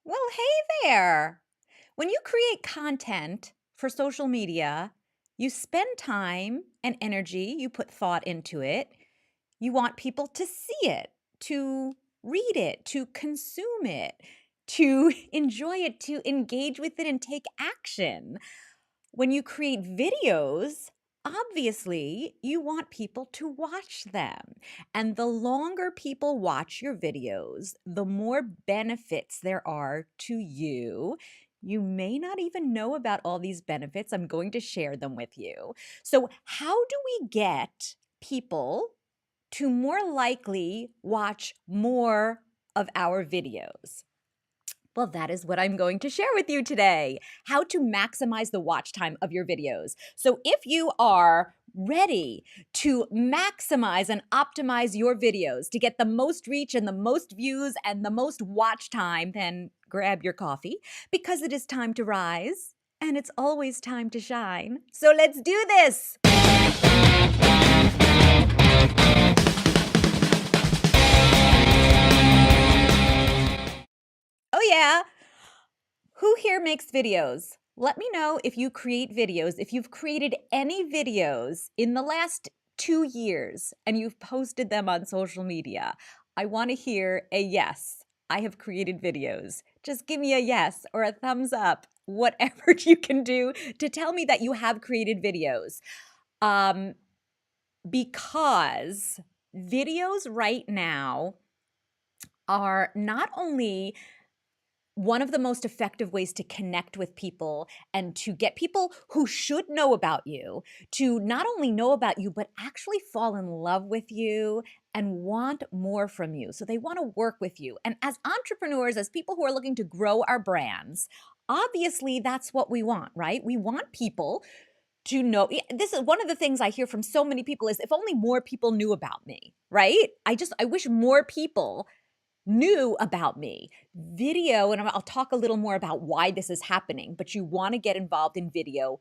Well, hey there. When you create content for social media, you spend time and energy, you put thought into it. You want people to see it, to read it, to consume it, to enjoy it, to engage with it and take action. When you create videos, obviously you want people to watch them. And the longer people watch your videos, the more benefits there are to you. You may not even know about all these benefits. I'm going to share them with you. So, how do we get people to more likely watch more of our videos? Well, that is what I'm going to share with you today. How to maximize the watch time of your videos. So, if you are ready to maximize and optimize your videos to get the most reach and the most views and the most watch time, then grab your coffee because it is time to rise and it's always time to shine. So, let's do this. Oh, yeah. Who here makes videos? Let me know if you create videos, if you've created any videos in the last 2 years and you've posted them on social media. I want to hear a yes. I have created videos. Just give me a yes or a thumbs up, whatever you can do to tell me that you have created videos. Um, because videos right now are not only one of the most effective ways to connect with people and to get people who should know about you to not only know about you, but actually fall in love with you and want more from you. So they want to work with you. And as entrepreneurs, as people who are looking to grow our brands, obviously that's what we want, right? We want people to know. This is one of the things I hear from so many people is if only more people knew about me, right? I wish more people knew about me. Video, and I'll talk a little more about why this is happening, but you want to get involved in video,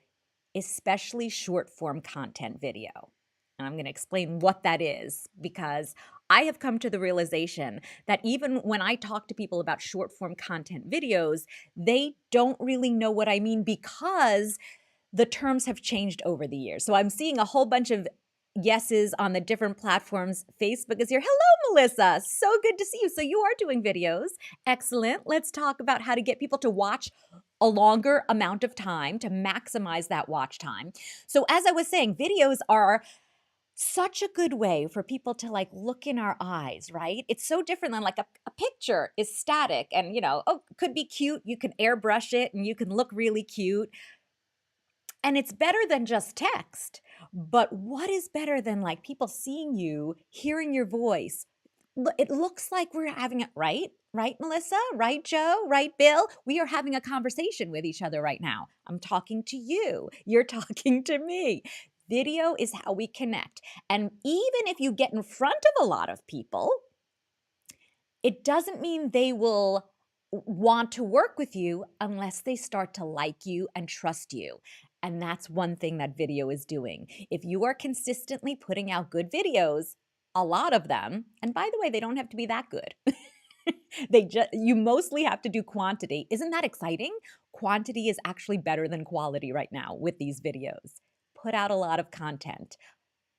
especially short form content video. And I'm going to explain what that is because I have come to the realization that even when I talk to people about short form content videos, they don't really know what I mean because the terms have changed over the years. So I'm seeing a whole bunch of yeses on the different platforms. Facebook is here. Hello, Melissa. So good to see you. So you are doing videos. Excellent. Let's talk about how to get people to watch a longer amount of time to maximize that watch time. So as I was saying, videos are such a good way for people to like look in our eyes, right? It's so different than like a picture is static and, oh, could be cute. You can airbrush it and you can look really cute. And it's better than just text. But what is better than like people seeing you, hearing your voice? It looks like we're having it, right? Right, Melissa? Right, Joe? Right, Bill? We are having a conversation with each other right now. I'm talking to you. You're talking to me. Video is how we connect. And even if you get in front of a lot of people, it doesn't mean they will want to work with you unless they start to like you and trust you. And that's one thing that video is doing. If you are consistently putting out good videos, a lot of them, and by the way, they don't have to be that good. You mostly have to do quantity. Isn't that exciting? Quantity is actually better than quality right now with these videos. Put out a lot of content.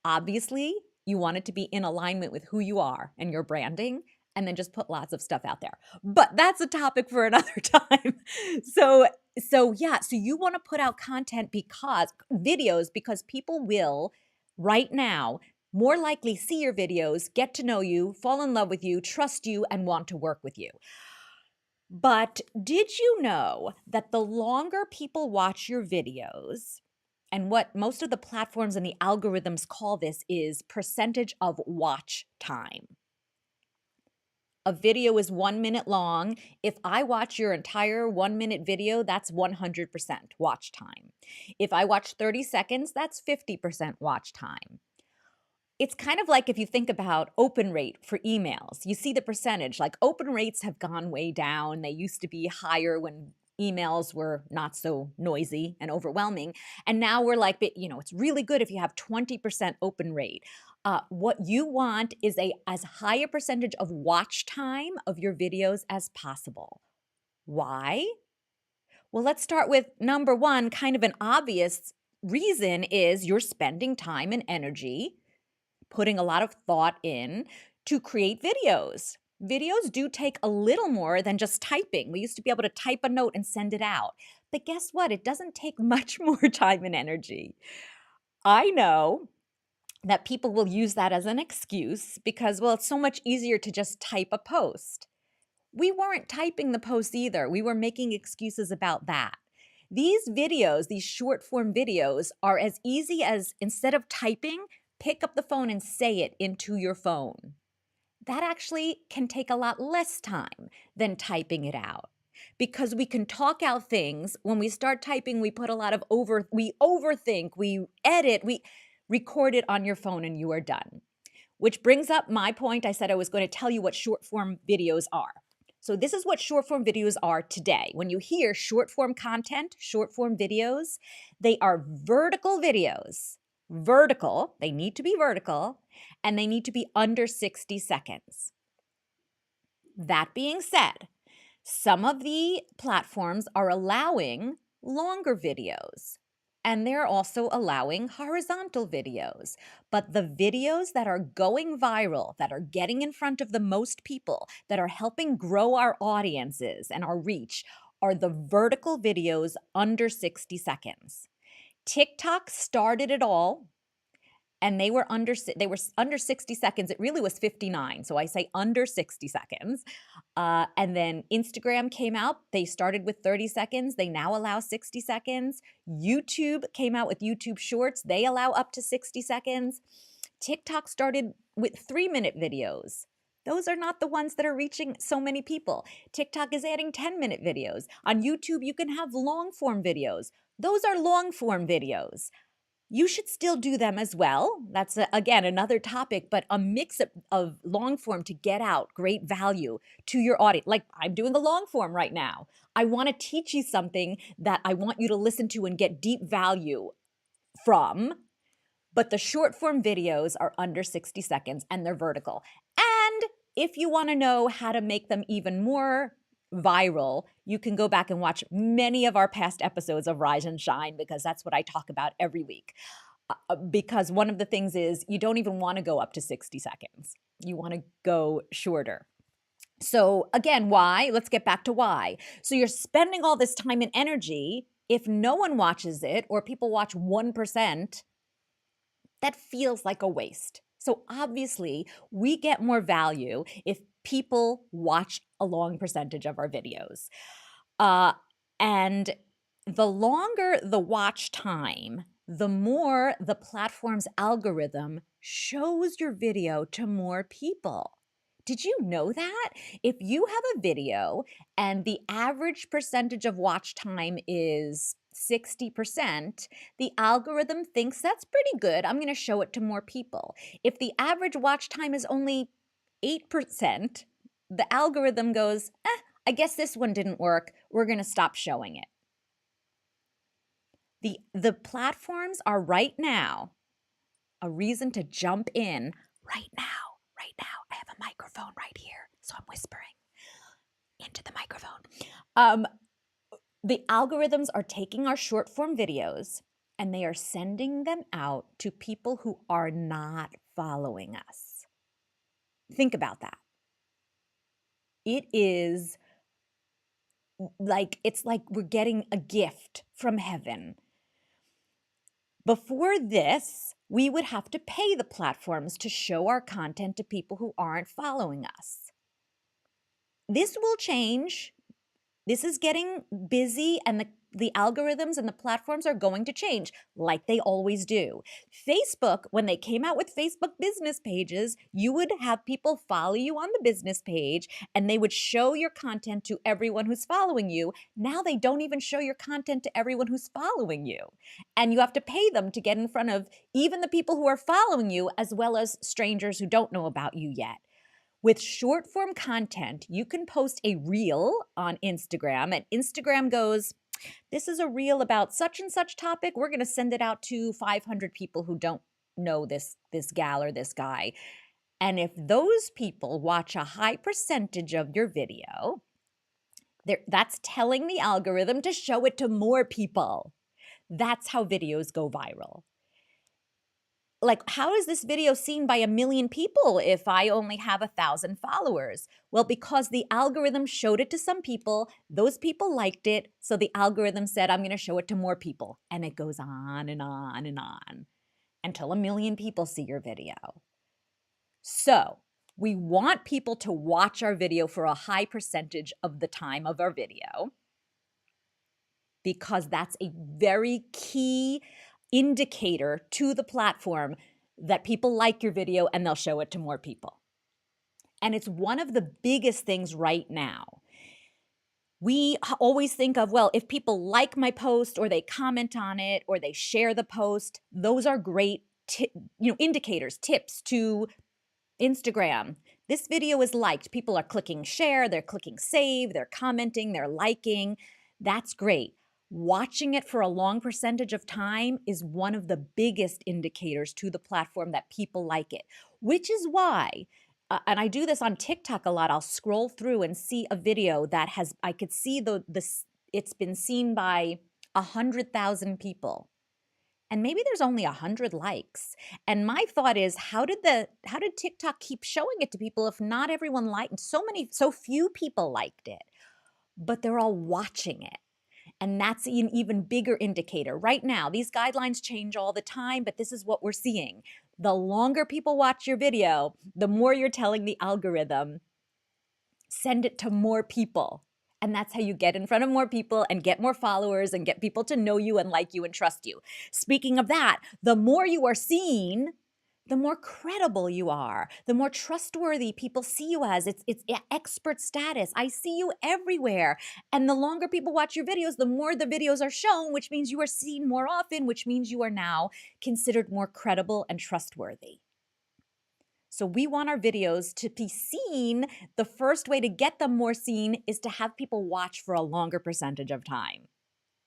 Obviously, you want it to be in alignment with who you are and your branding, and then just put lots of stuff out there. But that's a topic for another time. So you want to put out content because videos because people will right now more likely see your videos, get to know you, fall in love with you, trust you, and want to work with you. But did you know that the longer people watch your videos, and what most of the platforms and the algorithms call this is percentage of watch time. A video is 1 minute long. If I watch your entire 1 minute video, that's 100% watch time. If I watch 30 seconds, that's 50% watch time. It's kind of like if you think about open rate for emails. You see the percentage, like open rates have gone way down. They used to be higher when emails were not so noisy and overwhelming. And now we're like, it's really good if you have 20% open rate. What you want is as high a percentage of watch time of your videos as possible. Why? Well, let's start with number one, kind of an obvious reason is you're spending time and energy, putting a lot of thought in to create videos. Videos do take a little more than just typing. We used to be able to type a note and send it out. But guess what? It doesn't take much more time and energy. I know that people will use that as an excuse because, well, it's so much easier to just type a post. We weren't typing the posts either. We were making excuses about that. These videos, these short form videos, are as easy as instead of typing, pick up the phone and say it into your phone. That actually can take a lot less time than typing it out because we can talk out things. When we start typing, we put a lot of we overthink, we edit, we record it on your phone and you are done. Which brings up my point. I said I was going to tell you what short form videos are. So this is what short form videos are today. When you hear short form content, short form videos, they are vertical videos. Vertical, they need to be vertical, and they need to be under 60 seconds. That being said, some of the platforms are allowing longer videos, and they're also allowing horizontal videos. But the videos that are going viral, that are getting in front of the most people, that are helping grow our audiences and our reach, are the vertical videos under 60 seconds. TikTok started it all, and they were under 60 seconds. It really was 59, so I say under 60 seconds. And then Instagram came out. They started with 30 seconds. They now allow 60 seconds. YouTube came out with YouTube Shorts. They allow up to 60 seconds. TikTok started with 3-minute videos. Those are not the ones that are reaching so many people. TikTok is adding 10-minute videos. On YouTube, you can have long-form videos. Those are long-form videos. You should still do them as well. That's, again, another topic, but a mix of long form to get out great value to your audience. Like I'm doing a long form right now. I want to teach you something that I want you to listen to and get deep value from. But the short form videos are under 60 seconds and they're vertical. And if you want to know how to make them even more viral, you can go back and watch many of our past episodes of Rise and Shine because that's what I talk about every week. Because one of the things is you don't even want to go up to 60 seconds. You want to go shorter. So again, why? Let's get back to why. So you're spending all this time and energy. If no one watches it or people watch 1%, that feels like a waste. So obviously, we get more value if people watch a long percentage of our videos. And the longer the watch time, the more the platform's algorithm shows your video to more people. Did you know that? If you have a video and the average percentage of watch time is 60%, the algorithm thinks that's pretty good. I'm going to show it to more people. If the average watch time is only 8%, the algorithm goes, I guess this one didn't work. We're going to stop showing it. The platforms are right now a reason to jump in right now. Right now. I have a microphone right here, so I'm whispering into the microphone. The algorithms are taking our short form videos and they are sending them out to people who are not following us. Think about that. It is like, it's like we're getting a gift from heaven. Before this, we would have to pay the platforms to show our content to people who aren't following us. This will change. This is getting busy, and the algorithms and the platforms are going to change like they always do. Facebook, when they came out with Facebook business pages, you would have people follow you on the business page and they would show your content to everyone who's following you. Now they don't even show your content to everyone who's following you. And you have to pay them to get in front of even the people who are following you as well as strangers who don't know about you yet. With short form content, you can post a reel on Instagram and Instagram goes, this is a reel about such and such topic. We're going to send it out to 500 people who don't know this gal or this guy. And if those people watch a high percentage of your video, That's telling the algorithm to show it to more people. That's how videos go viral. Like, how is this video seen by 1,000,000 people if I only have 1,000 followers? Well, because the algorithm showed it to some people, those people liked it, so the algorithm said, I'm going to show it to more people. And it goes on and on and on until 1,000,000 people see your video. So we want people to watch our video for a high percentage of the time of our video, because that's a very key indicator to the platform that people like your video and they'll show it to more people. And it's one of the biggest things right now. We always think of, well, if people like my post or they comment on it or they share the post, those are great indicators, tips to Instagram. This video is liked. People are clicking share, they're clicking save, they're commenting, they're liking. That's great. Watching it for a long percentage of time is one of the biggest indicators to the platform that people like it, which is why, and I do this on TikTok a lot, I'll scroll through and see a video that I could see it's been seen by 100,000 people. And maybe there's only 100 likes. And my thought is, how did TikTok keep showing it to people if not everyone liked it? So few people liked it, but they're all watching it. And that's an even bigger indicator. Right now, these guidelines change all the time, but this is what we're seeing. The longer people watch your video, the more you're telling the algorithm, send it to more people. And that's how you get in front of more people and get more followers and get people to know you and like you and trust you. Speaking of that, the more you are seen, the more credible you are, the more trustworthy people see you as. It's expert status. I see you everywhere. And the longer people watch your videos, the more the videos are shown, which means you are seen more often, which means you are now considered more credible and trustworthy. So we want our videos to be seen. The first way to get them more seen is to have people watch for a longer percentage of time.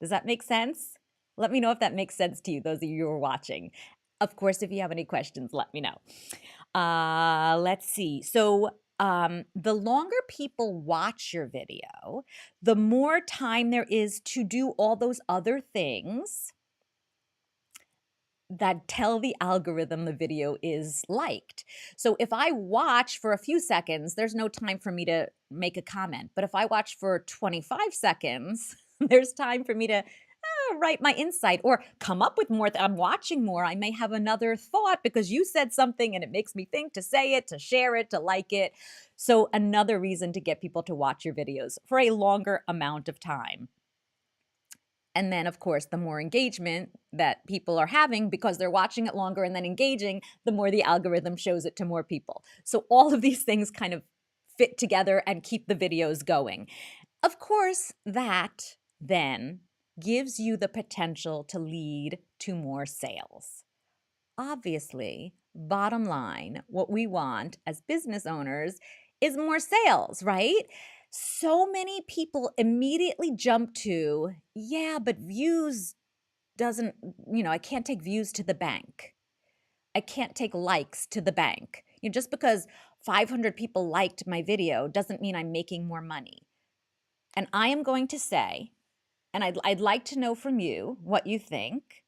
Does that make sense? Let me know if that makes sense to you, those of you who are watching. Of course, if you have any questions, let me know. Let's see. So the longer people watch your video, the more time there is to do all those other things that tell the algorithm the video is liked. So if I watch for a few seconds, there's no time for me to make a comment. But if I watch for 25 seconds, there's time for me to write my insight or come up with more. I'm watching more. I may have another thought because you said something and it makes me think to say it, to share it, to like it. So another reason to get people to watch your videos for a longer amount of time. And then, of course, the more engagement that people are having because they're watching it longer and then engaging, the more the algorithm shows it to more people. So all of these things kind of fit together and keep the videos going. Of course, that then gives you the potential to lead to more sales. Obviously, bottom line, what we want as business owners is more sales, right? So many people immediately jump to, yeah, but views doesn't, I can't take views to the bank. I can't take likes to the bank. Just because 500 people liked my video doesn't mean I'm making more money. And I am going to say, and I'd like to know from you what you think.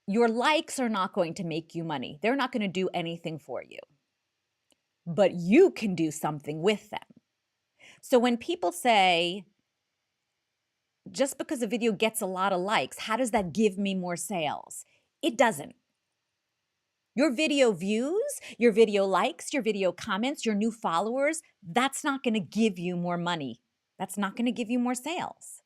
Your likes are not going to make you money. They're not going to do anything for you. But you can do something with them. So when people say, just because a video gets a lot of likes, how does that give me more sales? It doesn't. Your video views, your video likes, your video comments, your new followers, that's not going to give you more money. That's not going to give you more sales.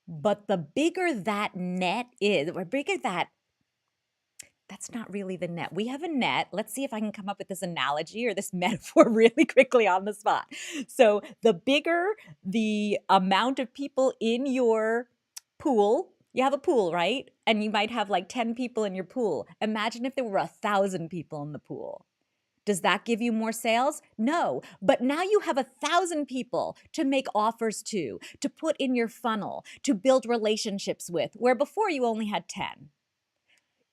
But the bigger that net is, or bigger that's not really the net. We have a net. Let's see if I can come up with this analogy or this metaphor really quickly on the spot. So the bigger the amount of people in your pool, you have a pool, right? And you might have like 10 people in your pool. Imagine if there were 1,000 people in the pool. Does that give you more sales? No, but now you have 1,000 people to make offers to put in your funnel, to build relationships with, where before you only had 10.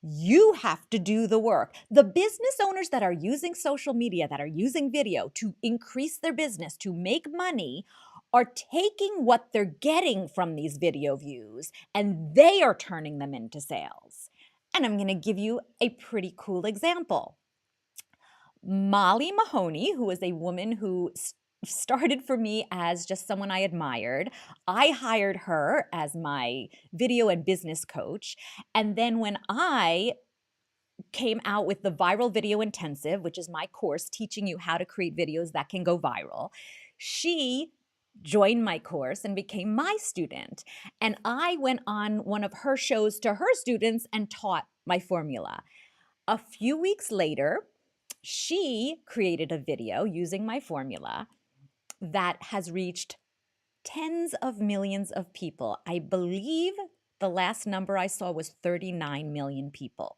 You have to do the work. The business owners that are using social media, that are using video to increase their business, to make money, are taking what they're getting from these video views and they are turning them into sales. And I'm going to give you a pretty cool example. Molly Mahoney, who is a woman who started for me as just someone I admired. I hired her as my video and business coach. And then when I came out with the Viral Video Intensive, which is my course teaching you how to create videos that can go viral, she joined my course and became my student. And I went on one of her shows to her students and taught my formula. A few weeks later, she created a video using my formula that has reached tens of millions of people. I believe the last number I saw was 39 million people.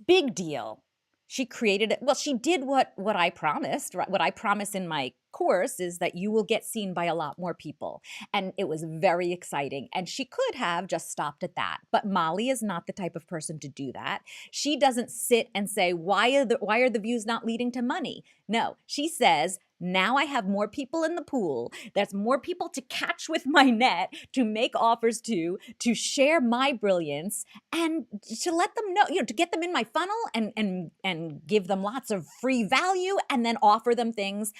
Big deal. She created it. Well, she did what I promised. Right? What I promise in my course is that you will get seen by a lot more people. And it was very exciting. And she could have just stopped at that. But Molly is not the type of person to do that. She doesn't sit and say, why are the views not leading to money? No, she says, now I have more people in the pool. There's more people to catch with my net, to make offers to share my brilliance, and to let them know, to get them in my funnel and give them lots of free value and then offer them things.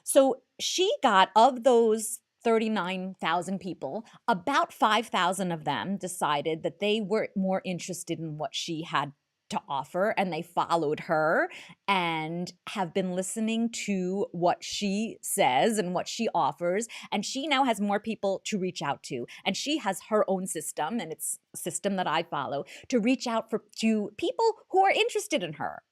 So she got, of those 39,000 people, about 5,000 of them decided that they were more interested in what she had to offer, and they followed her and have been listening to what she says and what she offers. And she now has more people to reach out to. And she has her own system, and it's a system that I follow, to reach out to people who are interested in her.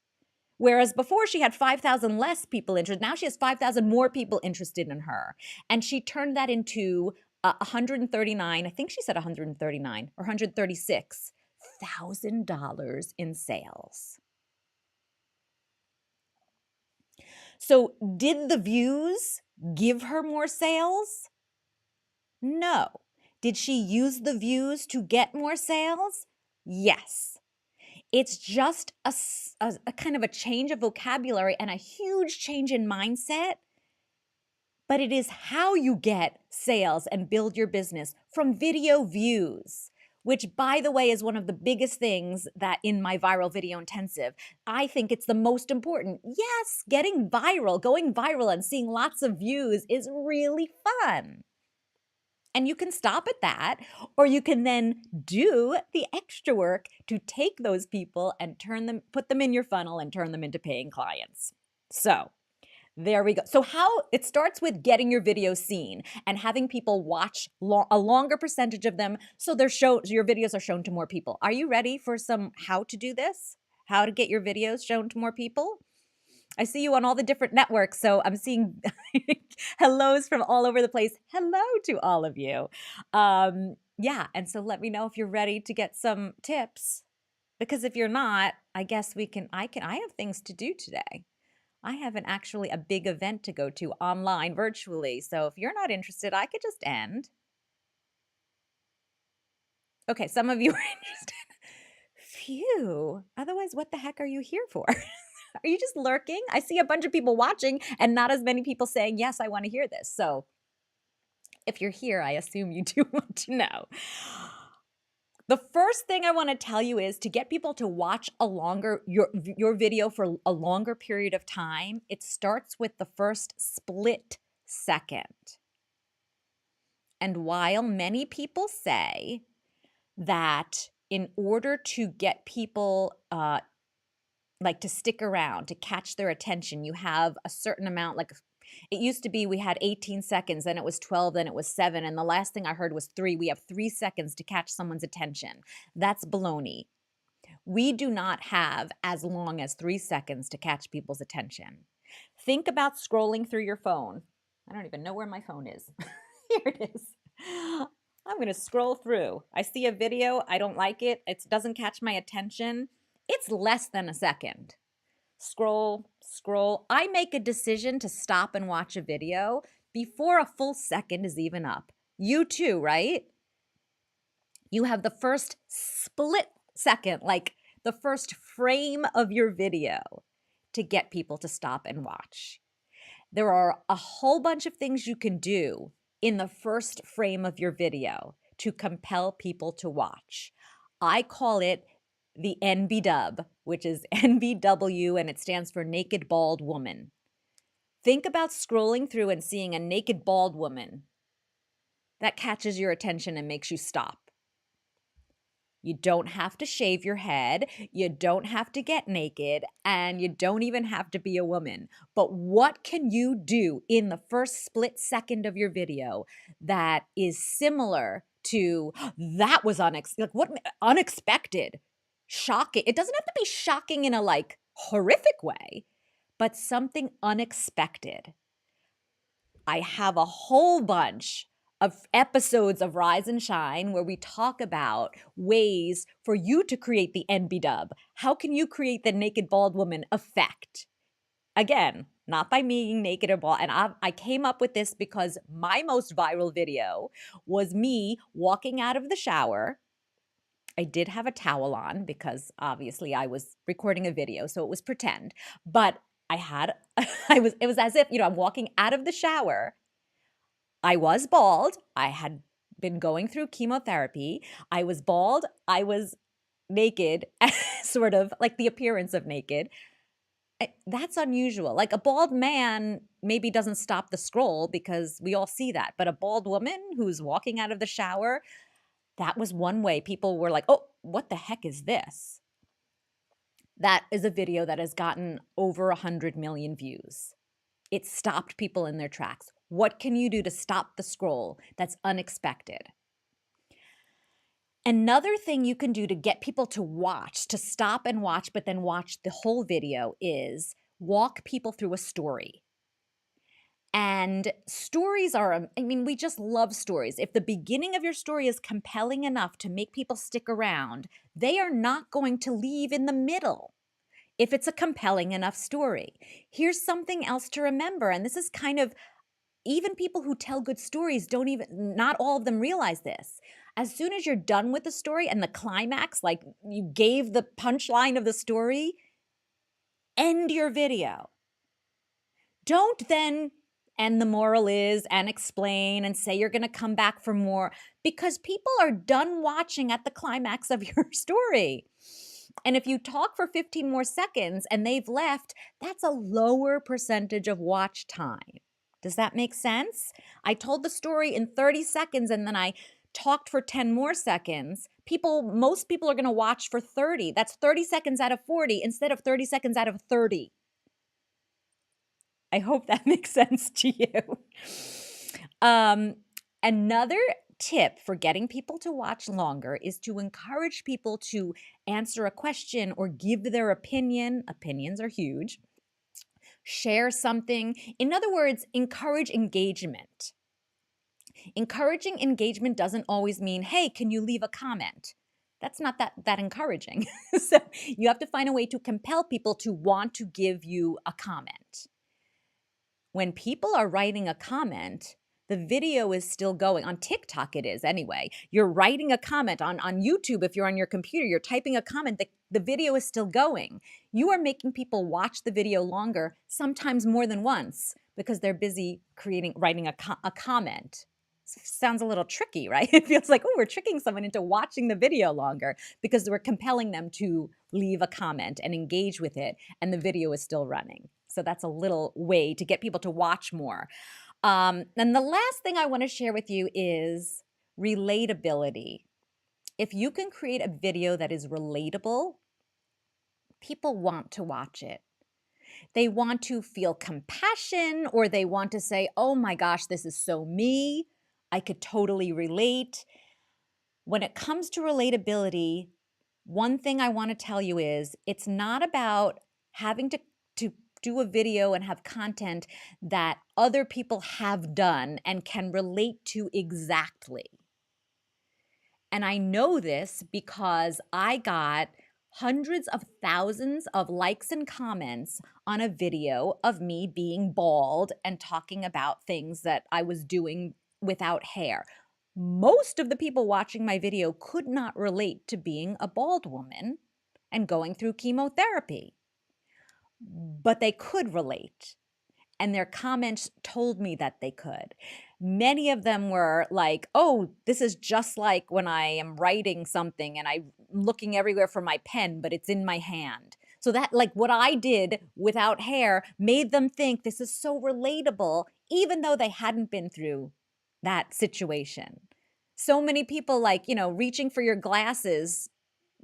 Whereas before she had 5,000 less people interested, now she has 5,000 more people interested in her. And she turned that into 139, I think she said 139 or $136,000 in sales. So did the views give her more sales? No. Did she use the views to get more sales? Yes. It's just a kind of a change of vocabulary and a huge change in mindset. But it is how you get sales and build your business from video views, which, by the way, is one of the biggest things that in my Viral Video Intensive, I think it's the most important. Yes, getting viral, going viral and seeing lots of views is really fun. And you can stop at that, or you can then do the extra work to take those people and put them in your funnel and turn them into paying clients. So there we go. So it starts with getting your videos seen and having people watch a longer percentage of them so your videos are shown to more people. Are you ready for some how to do this? How to get your videos shown to more people? I see you on all the different networks, so I'm seeing hellos from all over the place. Hello to all of you. Yeah, and so let me know if you're ready to get some tips, because if you're not, I guess I have things to do today. I have actually a big event to go to online virtually, so if you're not interested, I could just end. Okay, some of you are interested. Phew. Otherwise, what the heck are you here for? Are you just lurking? I see a bunch of people watching and not as many people saying, yes, I want to hear this. So if you're here, I assume you do want to know. The first thing I want to tell you is to get people to watch your video for a longer period of time. It starts with the first split second. And while many people say that in order to get people to stick around, to catch their attention, you have a certain amount, like it used to be we had 18 seconds, then it was 12, then it was 7, and the last thing I heard was 3. We have 3 seconds to catch someone's attention. That's baloney. We do not have as long as 3 seconds to catch people's attention. Think about scrolling through your phone. I don't even know where my phone is. Here it is. I'm going to scroll through. I see a video. I don't like it. It doesn't catch my attention. It's less than a second. Scroll. I make a decision to stop and watch a video before a full second is even up. You too, right? You have the first split second, like the first frame of your video to get people to stop and watch. There are a whole bunch of things you can do in the first frame of your video to compel people to watch. I call it the NBW, which is NBW, and it stands for Naked Bald Woman. Think about scrolling through and seeing a naked bald woman. That catches your attention and makes you stop. You don't have to shave your head, you don't have to get naked, and you don't even have to be a woman. But what can you do in the first split second of your video that is similar to that was unexpected, shocking? It doesn't have to be shocking in a like horrific way, but something unexpected. I have a whole bunch of episodes of Rise and Shine where we talk about ways for you to create the NBW. How can you create the naked bald woman effect? Again, not by being naked or bald. And I came up with this because my most viral video was me walking out of the shower. I did have a towel on because obviously I was recording a video, so it was pretend. But it was as if, I'm walking out of the shower. I was bald. I had been going through chemotherapy. I was bald. I was naked, sort of like the appearance of naked. That's unusual. Like a bald man maybe doesn't stop the scroll because we all see that. But a bald woman who's walking out of the shower, that was one way people were like, oh, what the heck is this? That is a video that has gotten over 100 million views. It stopped people in their tracks. What can you do to stop the scroll that's unexpected? Another thing you can do to get people to watch, to stop and watch, but then watch the whole video is walk people through a story. And stories we just love stories. If the beginning of your story is compelling enough to make people stick around, they are not going to leave in the middle if it's a compelling enough story. Here's something else to remember, and this is kind of, even people who tell good stories not all of them realize this. As soon as you're done with the story and the climax, like you gave the punchline of the story, end your video. Don't then end the moral is and explain and say you're going to come back for more, because people are done watching at the climax of your story. And if you talk for 15 more seconds and they've left, that's a lower percentage of watch time. Does that make sense? I told the story in 30 seconds and then I talked for 10 more seconds. Most people are going to watch for 30. That's 30 seconds out of 40 instead of 30 seconds out of 30. I hope that makes sense to you. Another tip for getting people to watch longer is to encourage people to answer a question or give their opinion. Opinions are huge. Share something. In other words, encourage engagement. Encouraging engagement doesn't always mean, hey, can you leave a comment? That's not that encouraging. So you have to find a way to compel people to want to give you a comment. When people are writing a comment, the video is still going. On TikTok it is anyway. You're writing a comment. On YouTube, if you're on your computer, you're typing a comment, the video is still going. You are making people watch the video longer, sometimes more than once, because they're busy writing a comment. Sounds a little tricky, right? It feels like, oh, we're tricking someone into watching the video longer because we're compelling them to leave a comment and engage with it, and the video is still running. So that's a little way to get people to watch more. And the last thing I want to share with you is relatability. If you can create a video that is relatable, people want to watch it. They want to feel compassion, or they want to say, oh my gosh, this is so me. I could totally relate. When it comes to relatability, one thing I want to tell you is it's not about having to do a video and have content that other people have done and can relate to exactly. And I know this because I got hundreds of thousands of likes and comments on a video of me being bald and talking about things that I was doing without hair. Most of the people watching my video could not relate to being a bald woman and going through chemotherapy, but they could relate. And their comments told me that they could. Many of them were like, oh, this is just like when I am writing something and I'm looking everywhere for my pen, but it's in my hand. So that, like, what I did without hair made them think this is so relatable, even though they hadn't been through that situation. So many people, like, reaching for your glasses,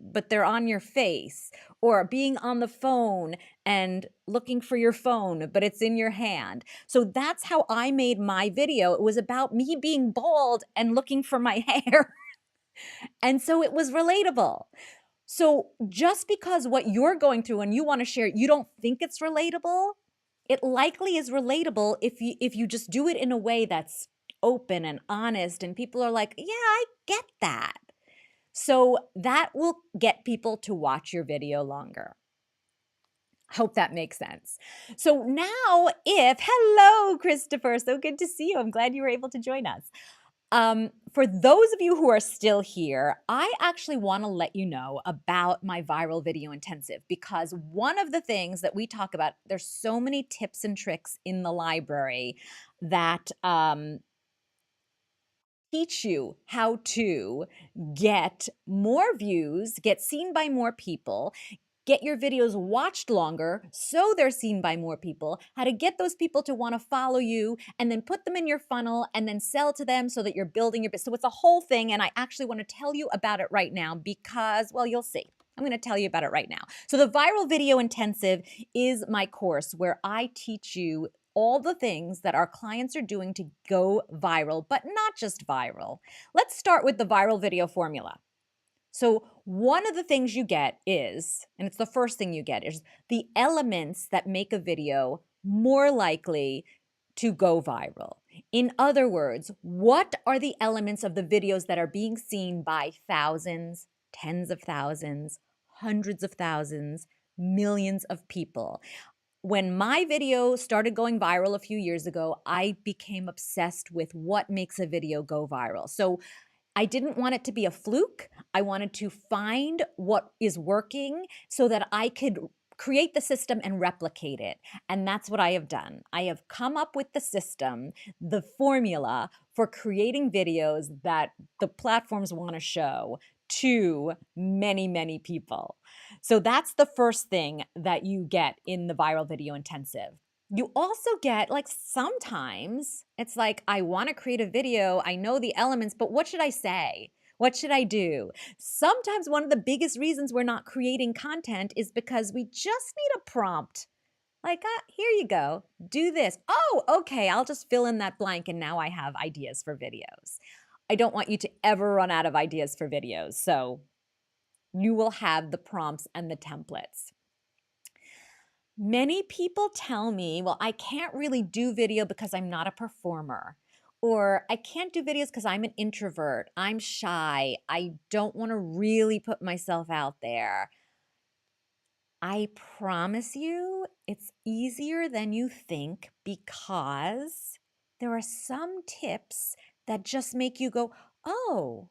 but they're on your face, or being on the phone and looking for your phone, but it's in your hand. So that's how I made my video. It was about me being bald and looking for my hair. And so it was relatable. So just because what you're going through and you want to share, you don't think it's relatable, it likely is relatable if you just do it in a way that's open and honest and people are like, yeah, I get that. So that will get people to watch your video longer. Hope that makes sense. So now hello, Christopher, so good to see you. I'm glad you were able to join us. For those of you who are still here, I actually want to let you know about my viral video intensive, because one of the things that we talk about, there's so many tips and tricks in the library that teach you how to get more views, get seen by more people, get your videos watched longer so they're seen by more people, how to get those people to want to follow you and then put them in your funnel and then sell to them so that you're building your business. So it's a whole thing, and I actually want to tell you about it right now because, well, you'll see. I'm going to tell you about it right now. So the Viral Video Intensive is my course where I teach you all the things that our clients are doing to go viral, but not just viral. Let's start with the viral video formula. So one of the things you get is, and it's the first thing you get, is the elements that make a video more likely to go viral. In other words, what are the elements of the videos that are being seen by thousands, tens of thousands, hundreds of thousands, millions of people? When my video started going viral a few years ago, I became obsessed with what makes a video go viral. So I didn't want it to be a fluke. I wanted to find what is working so that I could create the system and replicate it. And that's what I have done. I have come up with the system, the formula for creating videos that the platforms want to show to many, many people. So that's the first thing that you get in the Viral Video Intensive. You also get, like, sometimes it's like, I want to create a video, I know the elements, but what should I say? What should I do? Sometimes one of the biggest reasons we're not creating content is because we just need a prompt. Like, here you go, do this. Oh, okay, I'll just fill in that blank and now I have ideas for videos. I don't want you to ever run out of ideas for videos, so you will have the prompts and the templates. Many people tell me, well, I can't really do video because I'm not a performer. Or I can't do videos because I'm an introvert. I'm shy. I don't want to really put myself out there. I promise you, it's easier than you think because there are some tips that just make you go, oh,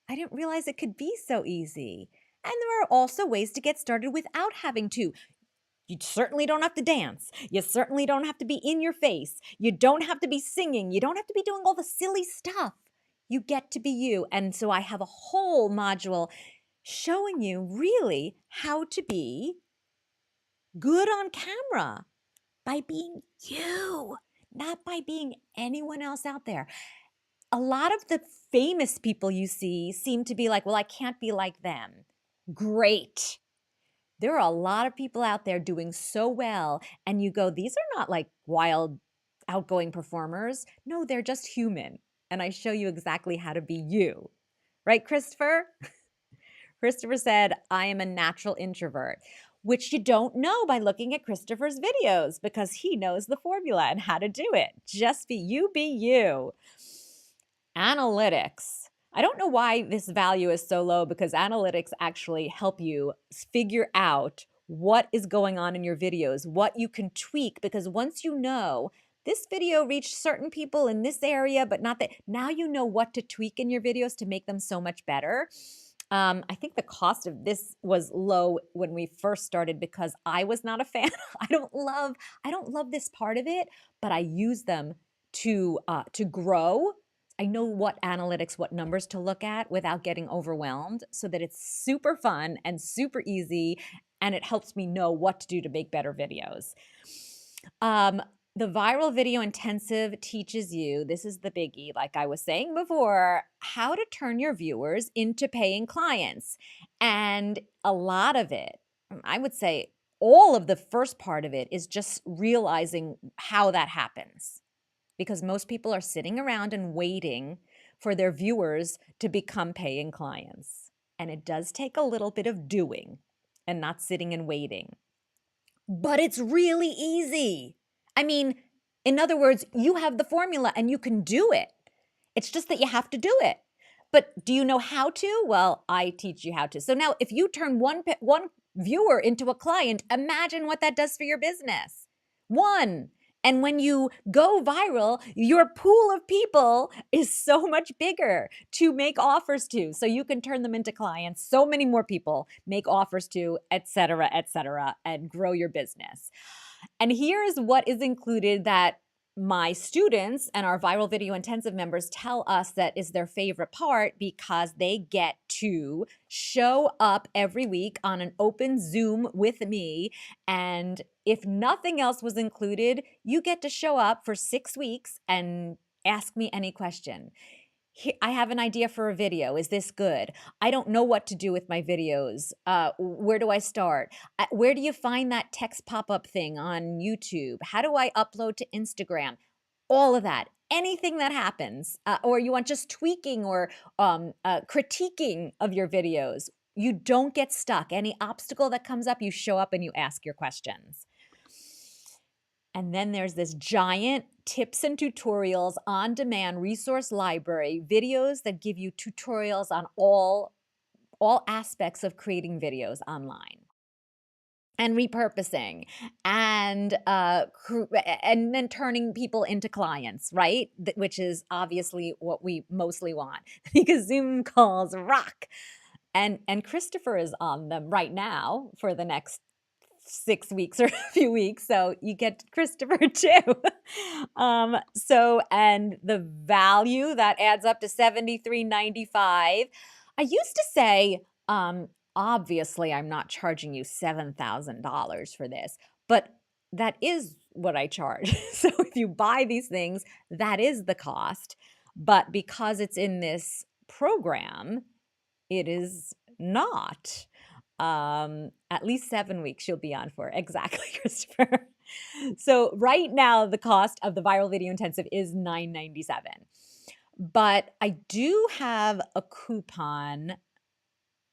I didn't realize it could be so easy. And there are also ways to get started without having to. You certainly don't have to dance. You certainly don't have to be in your face. You don't have to be singing. You don't have to be doing all the silly stuff. You get to be you. And so I have a whole module showing you really how to be good on camera by being you, not by being anyone else out there. A lot of the famous people you see seem to be like, well, I can't be like them. Great. There are a lot of people out there doing so well, and you go, these are not like wild, outgoing performers. No, they're just human. And I show you exactly how to be you. Right, Christopher? Christopher said, I am a natural introvert, which you don't know by looking at Christopher's videos because he knows the formula and how to do it. Just be you, be you. Analytics. I don't know why this value is so low because analytics actually help you figure out what is going on in your videos, what you can tweak, because once you know this video reached certain people in this area, but not that. Now you know what to tweak in your videos to make them so much better. I think the cost of this was low when we first started because I was not a fan. I don't love this part of it, but I use them to grow. I know what analytics, what numbers to look at without getting overwhelmed, so that it's super fun and super easy, and it helps me know what to do to make better videos. The Viral Video Intensive teaches you, this is the biggie, like I was saying before, how to turn your viewers into paying clients. And a lot of it, I would say all of the first part of it, is just realizing how that happens. Because most people are sitting around and waiting for their viewers to become paying clients. And it does take a little bit of doing and not sitting and waiting. But it's really easy. I mean, in other words, you have the formula and you can do it. It's just that you have to do it. But do you know how to? Well, I teach you how to. So now if you turn one viewer into a client, imagine what that does for your business. One. And when you go viral, your pool of people is so much bigger to make offers to. So you can turn them into clients, so many more people make offers to, et cetera, and grow your business. And here's what is included that my students and our Viral Video Intensive members tell us that is their favorite part, because they get to show up every week on an open Zoom with me. And if nothing else was included, you get to show up for 6 weeks and ask me any question. I have an idea for a video. Is this good? I don't know what to do with my videos. Where do I start? Where do you find that text pop-up thing on YouTube? How do I upload to Instagram? All of that. Anything that happens, or you want just tweaking or critiquing of your videos, you don't get stuck. Any obstacle that comes up, you show up and you ask your questions. And then there's this giant tips and tutorials on demand resource library, videos that give you tutorials on all aspects of creating videos online and repurposing and then turning people into clients, right? Which is obviously what we mostly want, because Zoom calls rock. And Christopher is on them right now for the next 6 weeks or a few weeks, so you get Christopher too. And the value that adds up to $73.95. I used to say, obviously I'm not charging you $7,000 for this, but that is what I charge. So if you buy these things, that is the cost. But because it's in this program, it is not. At least 7 weeks you'll be on for. Exactly, Christopher. So right now, the cost of the Viral Video Intensive is $9.97. But I do have a coupon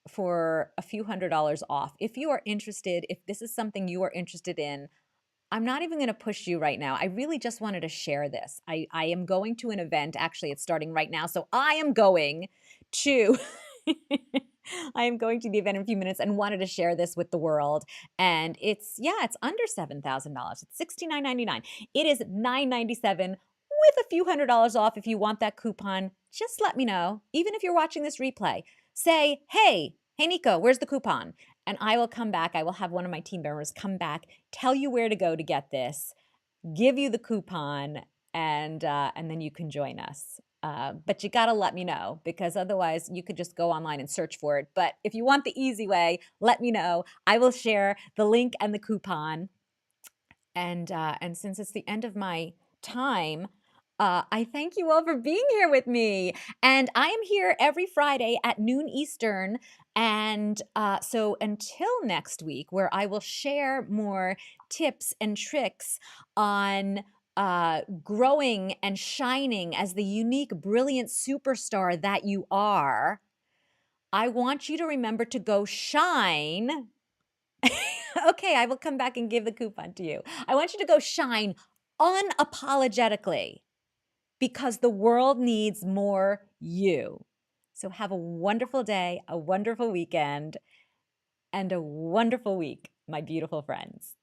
for a few $100s off. If you are interested, if this is something you are interested in, I'm not even going to push you right now. I really just wanted to share this. I am going to an event. Actually, it's starting right now. So I am going to I am going to the event in a few minutes and wanted to share this with the world. And it's under $7,000. It's $69.99. It is $9.97 with a few $100s off. If you want that coupon, just let me know. Even if you're watching this replay, say, hey, Nico, where's the coupon? And I will come back. I will have one of my team members come back, tell you where to go to get this, give you the coupon, and then you can join us. But you got to let me know, because otherwise you could just go online and search for it. But if you want the easy way, let me know. I will share the link and the coupon. And since it's the end of my time, I thank you all for being here with me. And I am here every Friday at noon Eastern. And so until next week, where I will share more tips and tricks on growing and shining as the unique, brilliant superstar that you are, I want you to remember to go shine. Okay, I will come back and give the coupon to you. I want you to go shine unapologetically, because the world needs more you. So have a wonderful day, a wonderful weekend, and a wonderful week, my beautiful friends.